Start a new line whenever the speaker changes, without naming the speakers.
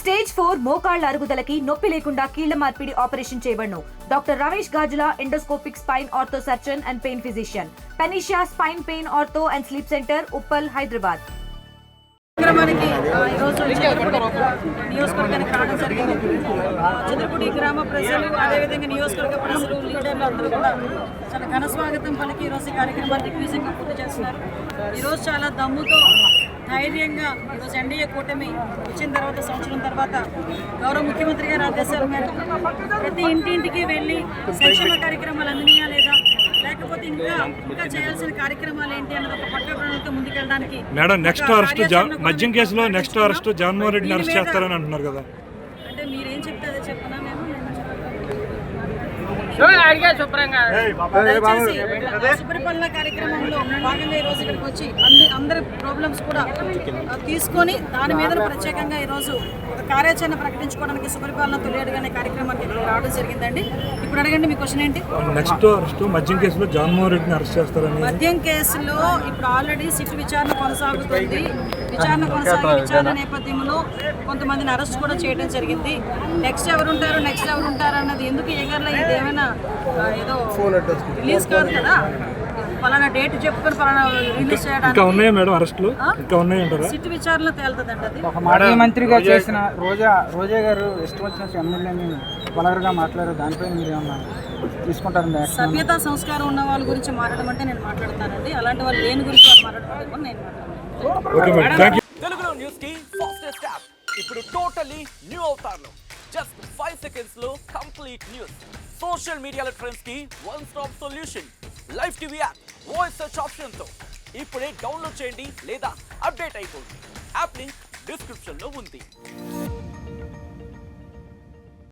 Stage 4 మోకాళ్ల అరుగుదలకి నొప్పి లేకుండా కీళ్ల మార్పిడి ఆపరేషన్ చేయబడును. Doctor Ramesh Gajula, endoscopic spine ortho surgeon and pain physician, పెనిషియా spine pain ortho and sleep centre, Uppal, Hyderabad.
కార్యక్రమానికి ఈరోజు నియోజకవర్గానికి రావడం జరిగింది. చంద్రపూడి గ్రామ ప్రజలు, అదేవిధంగా నియోజకవర్గ ప్రజలు, లీడర్లు అందరూ కూడా చాలా ఘన స్వాగతం పలికి ఈరోజు ఈ కార్యక్రమాన్ని దిగ్విజయంగా పూర్తి చేస్తున్నారు. ఈరోజు చాలా దమ్ముతో, ధైర్యంగా ఈరోజు ఎన్డీఏ కూటమి వచ్చిన తర్వాత, సంవత్సరం తర్వాత గౌరవ ముఖ్యమంత్రి గారి ఆదేశాల మేరకు ప్రతి ఇంటింటికి వెళ్ళి సంక్షేమ కార్యక్రమాలు అందినయా లేదా, లేకపోతే ఇంకా చేయాల్సిన కార్యక్రమాలు ఏంటి అన్నది ఒక పక్క ప్రణాళికతో ముందుకెళ్ళడానికి.
మేడం, నెక్స్ట్ అరెస్ట్ మద్యం కేసులో నెక్స్ట్ అరెస్ట్ జగన్మోహన్ రెడ్డిని అరెస్ట్ చేస్తారని అంటున్నారు కదా.
అంటే మీరేం చెప్తే అదే చెప్పనా? నేను సుపరిపాలన కార్యక్రమంలో భాగంగా ఈరోజు ఇక్కడికి వచ్చి అందరి ప్రాబ్లమ్స్ కూడా తీసుకొని దాని మీద ప్రత్యేకంగా ఈరోజు ఒక కార్యాచరణ ప్రకటించుకోవడానికి సుపరిపాలన తొలి అడుగు అనే కార్యక్రమానికి రావడం జరిగిందండి. ఇప్పుడు అడగండి, మీ క్వశ్చన్ ఏంటి?
నెక్స్ట్ అరెస్ట్ మద్యం కేసులో జగన్మోహన్ రెడ్డిని అరెస్ట్ చేస్తారని.
మద్యం కేసులో ఇప్పుడు ఆల్రెడీ సిట్ విచారణ కొనసాగుతుంది. విచారణ నేపథ్యంలో కొంతమందిని అరెస్ట్ కూడా చేయడం జరిగింది. నెక్స్ట్ ఎవరుంటారు అన్నది ఎందుకు ఎగర్లో, ఇదేమైనా ఏదో రిలీజ్ కాదు కదా, పలానా డేట్ చెప్పుకొని పలానా రిలీజ్ చేయడానికి సిట్ విచారణలో తేలుతుందండి. అది
ఒక మాజీ మంత్రిగా చేసిన రోజా గారు ఇష్టం వచ్చినట్టు ఎమ్మెల్యేని వలగరుగా మాట్లాడారు. దానిపై మీరు ఏమన్నా తీసుకుంటారు?
సభ్యతా సంస్కారం ఉన్న వాళ్ళ గురించి మాట్లాడమంటే నేను మాట్లాడతానండి. అలాంటి వాళ్ళు లేని గురించి వాళ్ళు మాట్లాడమంటే నేను మాట్లాడతాను.
తెలుగులో న్యూస్ కి ఫాస్టెస్ట్ యాప్ ఇప్పుడు టోటలీ న్యూ అవతార్లో జస్ట్ 5 seconds లో కంప్లీట్ న్యూస్. సోషల్ మీడియాలో ట్రెండ్స్ కి one stop solution. Live TV app, voice search option తో ఇప్పుడే డౌన్లోడ్ చేయండి లేదా అప్డేట్ అయిపోండి. యాప్ లింక్ డిస్క్రిప్షన్ లో ఉంది.